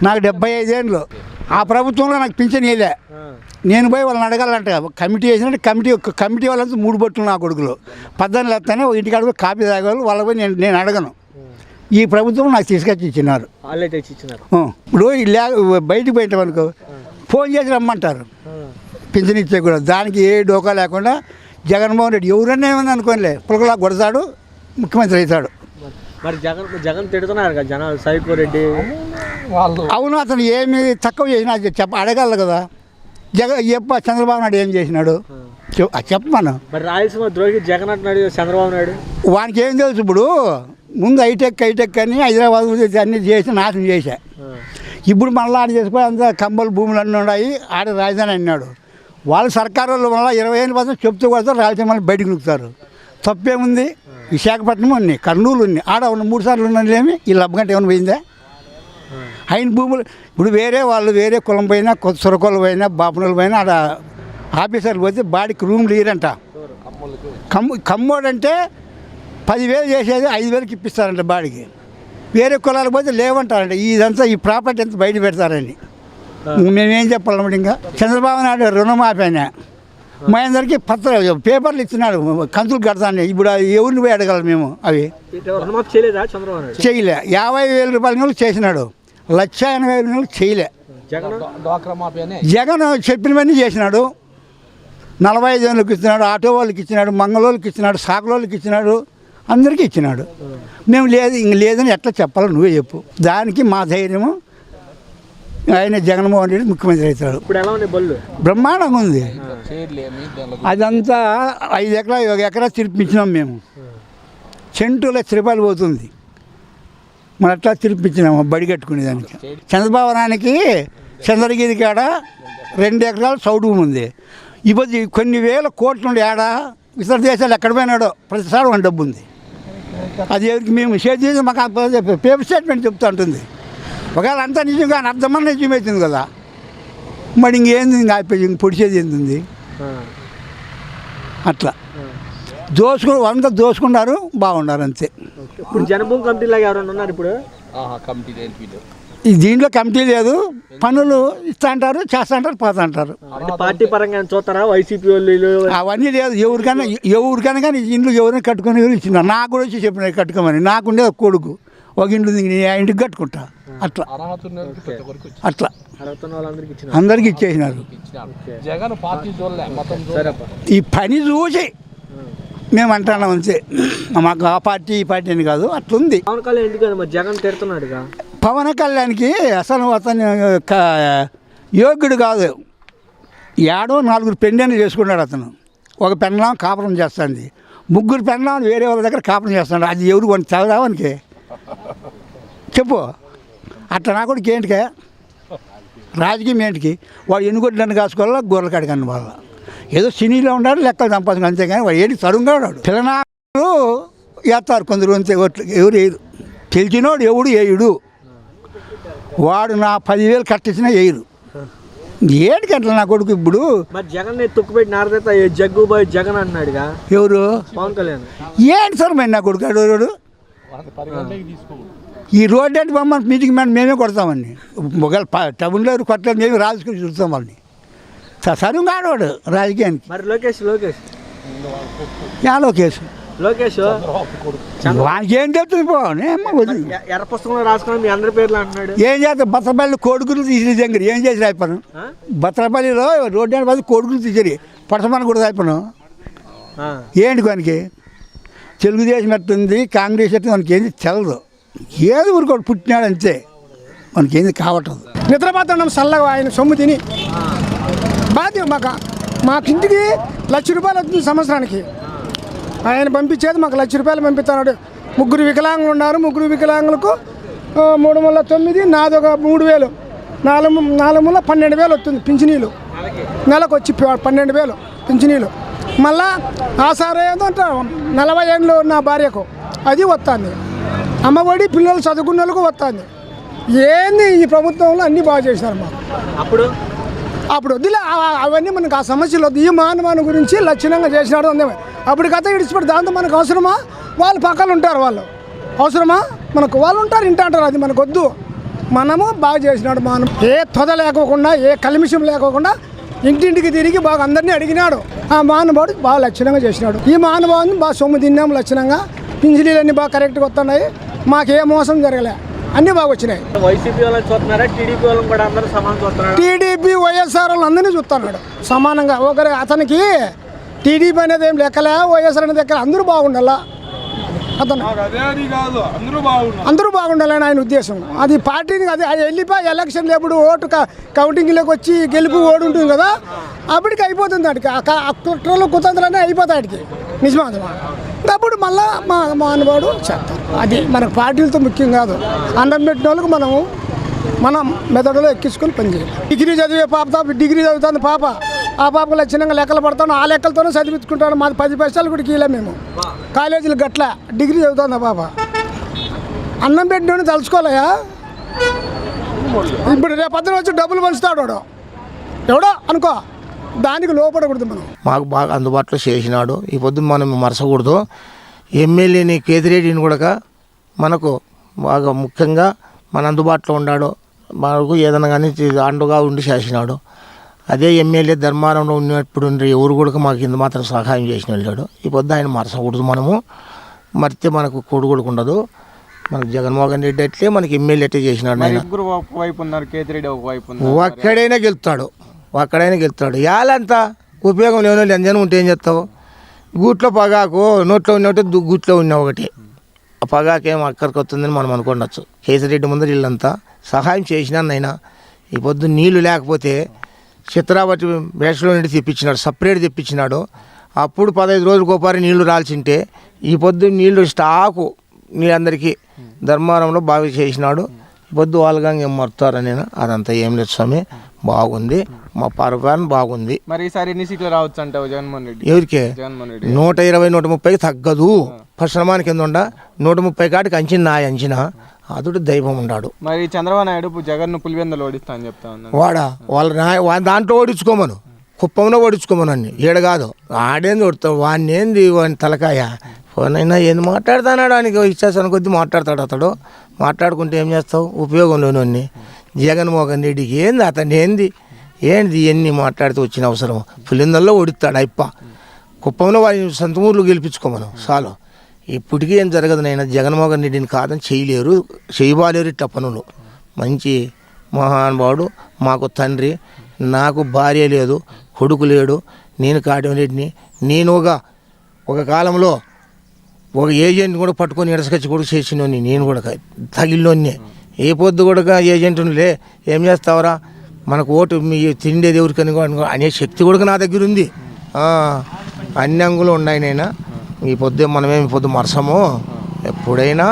నాకు 75 ఏళ్ళు. ఆ ప్రభుత్వంలో నాకు పింఛన్ ఇవ్వలే. నేను పోయి వాళ్ళని అడగాలంట. కమిటీ వేసినట్టు కమిటీ వాళ్ళంతా 3 బొట్టులు నా కొడుకులు. 14 వస్తానే ఇంటికాడ పోయి కాపీ తాగేవాళ్ళు వాళ్ళ పోయి నేను అడగను. ఈ ప్రభుత్వం నాకు తీసుకొచ్చి ఇచ్చినారు. ఇప్పుడు బయటికి పోయింటాం అనుకో, ఫోన్ చేసి రమ్మంటారు పింఛన్ ఇచ్చే కూడా. దానికి ఏ డోకా లేకుండా జగన్మోహన్ రెడ్డి ఎవరన్నా ఏమన్నా అనుకోనిలే, పులకలా కొడతాడు, ముఖ్యమంత్రి అవుతాడు. మరి జగన్ తిడుతున్నారు కదా జనాలు, సైకో రెడ్డి వాళ్ళు. అవును, అతను ఏమి తక్కువ చేసినా అడగాలి కదా. చంద్రబాబు నాయుడు ఏం చేసినాడు చెప్పమను. మరి రాయలసీమ ద్రోహి జగన్ అంటున్నాడు చంద్రబాబు నాయుడు. వానికి ఏం తెలుసు? ఇప్పుడు ముందు హైటెక్ అని హైదరాబాద్ అన్నీ చేసి నాశనం చేశా. ఇప్పుడు మళ్ళీ ఆడ చేసిపోయి అంతా కంబలు భూములు అన్నీ ఉన్నాయి, ఆడ రాజధాని అన్నాడు. వాళ్ళు సర్కారు వాళ్ళు మళ్ళీ 25% చెప్తూ కొడతారు, రాయలసీమ బయటకు నొక్కుతారు. తప్పేముంది? విశాఖపట్నం ఉన్నాయి, కర్నూలు ఉన్నాయి, ఆడ ఉన్న 3 సార్లు ఉన్నదేమి ఈ లబ్బగంట ఏమైనా పోయిందా? ఆయన భూములు ఇప్పుడు వేరే వాళ్ళు వేరే కులం పోయినా, కొత్త సొరకొల పోయినా, బాపనలు పోయినా ఆడ ఆఫీసర్లు పోతే బాడీకి రూమ్లు ఇయ్యరంట. కమ్మోడంటే 10,000 చేసేది 5,000కి ఇప్పిస్తారంట బాడీకి. వేరే కులాలకు పోతే లేవంటారంట. ఇదంతా ఈ ప్రాపర్టీ అంతా బయట పెడతారని మేమేం చెప్పాలన్నమాట. ఇంకా చంద్రబాబు నాయుడు రుణమాఫీ అయినా మా అందరికీ పేపర్లు ఇచ్చినాడు, కంతులు కడతాను. ఇప్పుడు ఎవరిని పోయి అడగాలి మేము? అవి చేయలే. 50,000 రూపాయలు చేసినాడు, 1,80,000 చేయలే. జగన్ చెప్పినవన్నీ చేసినాడు. 45 ఏళ్ళకి ఇచ్చినాడు, ఆటో వాళ్ళకి ఇచ్చినాడు, మంగళోళ్ళకి ఇచ్చినాడు, సాకులోళ్ళకి ఇచ్చినాడు, అందరికీ ఇచ్చినాడు. మేము లేదు ఇంక లేదని ఎట్లా చెప్పాలో నువ్వే చెప్పు. దానికి మా ధైర్యము ఆయన జగన్మోహన్ రెడ్డి ముఖ్యమంత్రి అవుతాడు. బ్రహ్మాండంగా ఉంది. అదంతా 5 ఎకరాలు 1 ఎకరా తిరిపించినాం మేము. ₹1 లక్ష పోతుంది. మనం అట్లా తిరిపించినాము బడి కట్టుకునేదానికి. చంద్రబాబు నాయునికి చంద్రగిరి కాడ 2 ఎకరాలు చౌడు ఉంది. ఇప్పుడు కొన్ని వేల కోట్లు ఉండి ఆడ ఇతర దేశాలు ఎక్కడ పోయినాడో ప్రతిసారి మన డబ్బు ఉంది. అది ఎవరికి మేము షేర్ చేసి మాకు పేపర్ స్టేట్మెంట్ చెప్తూ ఉంటుంది. ఒకవేళ అంతా నిజంగా అర్థమని నిజమవుతుంది కదా. మరి ఇంకేంది ఇంకా పొడిచేది ఏంది? అట్లా అంతా దోసుకున్నారు, బాగున్నారు అంతే. ఇప్పుడు జనభూమి కమిటీ లాగా ఎవరైనా ఉన్నారు? ఇప్పుడు దీంట్లో కమిటీ లేదు, పనులు ఇస్తా అంటారు, చేస్తా అంటారు, పోతా అంటారు. పార్టీ పరంగా చూస్తారా వైసీపీ వాళ్ళు? అవన్నీ లేదు. ఎవరికైనా కానీ ఇంట్లో ఎవరైనా కట్టుకుని ఇచ్చినారు. నాకు కూడా వచ్చి చెప్పిన కట్టుకోమని. నాకుండే కొడుకు ఒక ఇంట్లో ఇంటికి కట్టుకుంటా. అట్లా అందరికి ఇచ్చేసినారు. ఈ పని చూసి మేము అంటున్నాం అంతే. మాకు ఆ పార్టీ ఈ పార్టీ అని కాదు, అట్లుంది. జగన్ తిడుతున్నాడు. పవన్ కళ్యాణ్కి అసలు అతను యోగ్యుడు కాదు. 4 పెళ్ళిళ్ళు చేసుకున్నాడు అతను. ఒక పెళ్ళాం కాపురం చేస్తుంది, 3 పెళ్ళాం వేరే వాళ్ళ దగ్గర కాపురం చేస్తున్నాడు. అది ఎవరు కొన్ని చదవడానికి చెప్పు. అట్లా నా కూడా ఏంటికే రాజకీయం ఏంటికి? వాడు ఎన్నుగొడ్లను కాసుకోవాలా, గొర్రెల కాడికన్న వాళ్ళ ఏదో సినీలో ఉన్నాడు, లెక్కలు సంపాదించుకుని అంతేగాని వాడు ఏంటి తరుంగా వాడు. పిల్లనాడు వేస్తారు కొందరు అంతే, ఎవరు వేయరు. తెలిసినోడు ఎవడు వేయుడు. వాడు నా 10,000 కట్టించినా వేయరు. ఏంటికి అట్లా నా కొడుకు? ఇప్పుడు జగన్ తొక్కుపెట్టి నారదత జగ్గుబాయ్ జగన్ అన్నాడుగా. ఎవరు? పవన్ కళ్యాణ్. ఏంటి సార్ మరి నా కొడుకు అడోడు? ఈ రోడ్డు అంటే మమ్మల్ని మీటింగ్ మేమే కొడతామని. ఒకవేళ టౌన్లో కొట్టలేదు, మేము రాజకీయం చూస్తాం వాళ్ళని. సరుగా ఆడవాడు రాజకీయానికి. మరి లోకేష్ లోకేష్ వానికి ఏం చెప్తుంది? ఎర్ర పుస్తకంలో రాసుకుని మీ అందరి పేర్లు అంటున్నాడు. ఏం చేస్తాం? బత్తరపల్లి కోడుకులు తీసి దగ్గర ఏం చేసి రాయిపోను. బత్తరపల్లిలో రోడ్డు అంటే కోడుకులు తీసేది, పడసమని కూడా రాయిపోను. ఏంటి వానికి? తెలుగుదేశం ఎట్టుంది, కాంగ్రెస్ ఎట్టుంది, మనకి ఏంది తెలదు. ఏది ఊరుకోడు పుట్టినాడు అంతే, మనకి ఏంది కావట్లేదు. నిద్రపోతున్నాం చల్లగా ఆయన సొమ్ము తిని. బాధ్యం మాకు ఇంటికి ₹1,00,000 వస్తుంది సంవత్సరానికి. ఆయన పంపించేది మాకు ₹1,00,000 పంపిస్తున్నాడు. 3 వికలాంగులు ఉన్నారు, 3 వికలాంగులకు 3×9, నాదొక 3,000, 4×12 వస్తుంది పింఛనీలు. నెలకు వచ్చి 12,000 పింఛనీలు. మళ్ళా ఆ సార్ ఏదంటే 40 ఏళ్ళు నా భార్యకు అది వస్తుంది. అమ్మఒడి పిల్లలు చదువుకున్న వాళ్ళకు వస్తుంది. ఏంది ఈ ప్రభుత్వంలో అన్నీ బాగా చేసినారు మాకు. అప్పుడు వద్దులే అవన్నీ మనకు ఆ సమస్యలు వద్దు. ఈ మానవాని గురించి లక్షణంగా చేసినాడు అందే. అప్పుడు కథ ఇడిచిపెట్టి దాంతో మనకు అవసరమా? వాళ్ళు పక్కన ఉంటారు, వాళ్ళు అవసరమా మనకు? వాళ్ళు ఉంటారు, ఇంట అంటారు, అది మనకు వద్దు. మనము బాగా చేసినాడు. మనం ఏ తొద లేకోకుండా ఏ కల్మిషం లేకోకుండా ఇంటింటికి తిరిగి బాగా అందరినీ అడిగినాడు. ఆ మహానుభావుడు బాగా లక్షణంగా చేసినాడు. ఈ మహానుభావుని బాగా సొమ్ము తిన్నాము లక్షణంగా. పింఛనీలన్నీ బాగా కరెక్ట్గా వస్తున్నాయి. మాకే మోసం జరగలే, అన్నీ బాగా వచ్చినాయి. వైసీపీ వాళ్ళని చూస్తున్నారా, టీడీపీ వాళ్ళని కూడా అందరూ సమానం చూస్తున్నారు? టీడీపీ వైఎస్ఆర్ వాళ్ళు అందరినీ చూస్తున్నాడు సమానంగా. ఒకరి అతనికి టీడీపీ అనేది ఏం లెక్కలే, వైఎస్ఆర్ అనేది లెక్కలే. అందరూ బాగుండాలా, అతను అందరూ బాగుండాలని ఆయన ఉద్దేశం. అది పార్టీని అది వెళ్ళిపోయి ఎలక్షన్ ఎప్పుడు ఓటు కౌంటింగ్లోకి వచ్చి గెలుపు ఓడి ఉంటుంది కదా, అప్పటికి అయిపోతుంది. వాడికి కుట్రలు కుతంత్రాలన్నీ అయిపోతాయి వాడికి. నిజమా? అప్పుడు మళ్ళా మా అనుభవాడు చేస్తారు. అది మనకు పార్టీలతో ముఖ్యం కాదు. అన్నం పెట్టిన వాళ్ళకి మనం మెదడులో ఎక్కించుకొని పనిచేయాలి. డిగ్రీ చదివే పాప డిగ్రీ చదువుతుంది పాప. ఆ పాపకు లక్షణంగా లెక్కలు పడతాను. ఆ లెక్కలతోనే చదివించుకుంటాను. మాది 10 పైసలు కూడా కీలే. మేము కాలేజీలు గట్ల డిగ్రీ చదువుతుంది ఆ పాప. అన్నం పెట్టిన తలుచుకోలేయా? ఇప్పుడు రేపు పొద్దున వచ్చి డబ్బులు పంచుతాడు వాడు ఎవడో అనుకో, దానికి లోపడకూడదు. మనం మాకు బాగా అందుబాటులో చేసినాడు. ఈ పొద్దున్న మనం మరసకూడదు. ఎమ్మెల్యేని కేతిరెడ్డిని కూడా మనకు బాగా ముఖ్యంగా మన అందుబాటులో ఉన్నాడు. మనకు ఏదైనా కానీ అండుగా ఉండి చేసినాడు. అదే ఎమ్మెల్యే ధర్మారంలో ఉన్నప్పుడు ఎవరు కూడా మాకు ఇంత మాత్రం సహాయం చేసిన వెళ్ళాడు. ఈ పొద్దు ఆయన మరసకూడదు. మనము మరితే మనకు కొడుకు ఉండదు. మనకు జగన్మోహన్ రెడ్డి అట్లే మనకి ఎమ్మెల్యే అట్లే చేసినాడు. ఆయన ఒకవైపు ఉన్నారు, కేతిరెడ్డి ఒకవైపు. ఒక్కడైనా గెలుస్తాడు. యాలంతా ఉపయోగం లేని వాళ్ళు ఎంజనం ఉంటే ఏం చేస్తావు? గూట్లో పగాకు నోట్లో ఉన్నట్టు గూట్లో ఉన్న ఒకటి. ఆ పగాకేం అక్కడికి వస్తుందని మనం అనుకోవచ్చు. కేసిరెడ్డి ముందర వీళ్ళంతా సహాయం చేసినాన్నైనా. ఈ పొద్దు నీళ్లు లేకపోతే చిత్రావతి బేషలో నుండి తెప్పించినాడు, సపరేట్ తెప్పించినాడు. అప్పుడు 15 రోజులకు ఒకసారి నీళ్లు రాల్చింటే ఈ పొద్దు నీళ్లు స్టాకు అందరికీ ధర్మారంలో బాగా చేసినాడు. ఈ పొద్దు వాళ్ళగా ఏం మరుతారని అదంతా ఏం లేదు స్వామి. బాగుంది, మా పరపాలన బాగుంది. మరి ఈసారి ఎన్ని సీట్లు రావచ్చు అంటావు జగన్మోహన్ రెడ్డి? ఎవరికి? 120, 130కి తగ్గదు. పరిశ్రమానికి కింద 130 కాటికి అంచనా అదుడు దైవం ఉన్నాడు. మరి చంద్రబాబు నాయుడు జగన్ పులివెందులు ఓడిస్తా అని చెప్తా ఉన్నాడు. వాళ్ళ దాంట్లో ఓడించుకోమను, కుప్పంలో ఓడించుకోమను అన్ని. ఈడ కాదు, ఆడేంది ఓడుతాడు. వాడిని ఏంది వాడిని తలకాయ ఫోనైనా ఏంది మాట్లాడుతున్నాడు. ఆయనకి ఇచ్చేసాను కొద్దీ మాట్లాడతాడు. అతడు మాట్లాడుకుంటే ఏం చేస్తావు? ఉపయోగం లేని జగన్మోహన్ రెడ్డికి ఏంది, అతన్ని ఏంది ఇవన్నీ మాట్లాడితే వచ్చిన అవసరం? పులిందల్లో ఓడిస్తాడు అయిప్ప. కుప్పంలో వాడిని సొంత ఊర్లు గెలిపించుకోమను చాలు. ఇప్పటికీ ఏం జరగదు. నైనా జగన్మోహన్ రెడ్డిని కాదని చేయబాలేరు ఇట్ట పనులు. మంచి మహానుభావుడు, మాకు తండ్రి. నాకు భార్య లేదు, కొడుకు లేడు. నేను కాటమరెడ్డిని. నేను ఒక కాలంలో ఒక ఏజెంట్ కూడా పట్టుకొని ఎడసకచ్చి కూడా చేసినోని. నేను కూడా తగిలినోని. ఏ పొద్దు కూడా ఏజెంట్లే ఏం చేస్తావరా, మనకు ఓటు మీ తిండేది ఎవరికని అనే శక్తి కూడా నా దగ్గర ఉంది. అన్ని అంగులు ఉన్నాయి. నైనా ఈ పొద్దు మనమేమి పొద్దు మరసము. ఎప్పుడైనా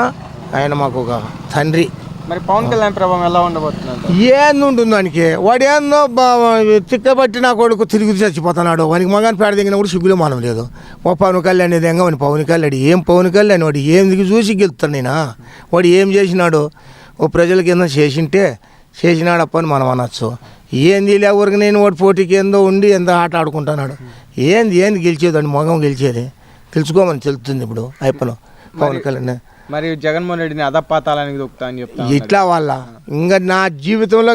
ఆయన మాకు ఒక తండ్రి. మరి పవన్ కళ్యాణ్ ప్రభావం ఎలా ఉండబోతుంది? ఏందుంటుంది దానికి? వాడు ఏందో చిక్కబట్టి నా కొడుకు తిరిగి చచ్చిపోతున్నాడు. వానికి మగాని పేడ దిగిన కూడా సిగ్గులో మనం లేదు. ఓ పవన్ కళ్యాణ్ ఏదేగా వాని పవన్ కళ్యాణ్ ఏం పవన్ కళ్యాణ్ వాడు ఏం దిగి చూసి గెలుస్తాను నేనా? వాడు ఏం చేసినాడు? ఓ ప్రజలకి ఏందో చేసినాడప్ప అని మనం అనొచ్చు. ఏంది లేవరికి నేను వాడు పోటీకి ఏందో ఉండి ఎంత ఆట ఆడుకుంటున్నాడు. ఏంది గెలిచేది? మొగం గెలుచుకోమని తెలుస్తుంది ఇప్పుడు అయిపోను పవన్ కళ్యాణ్. మరి జగన్మోహన్ రెడ్డిని అధపాతాలని దొక్కుతా అని చెప్తా ఇట్లా వాళ్ళ ఇంకా నా జీవితంలో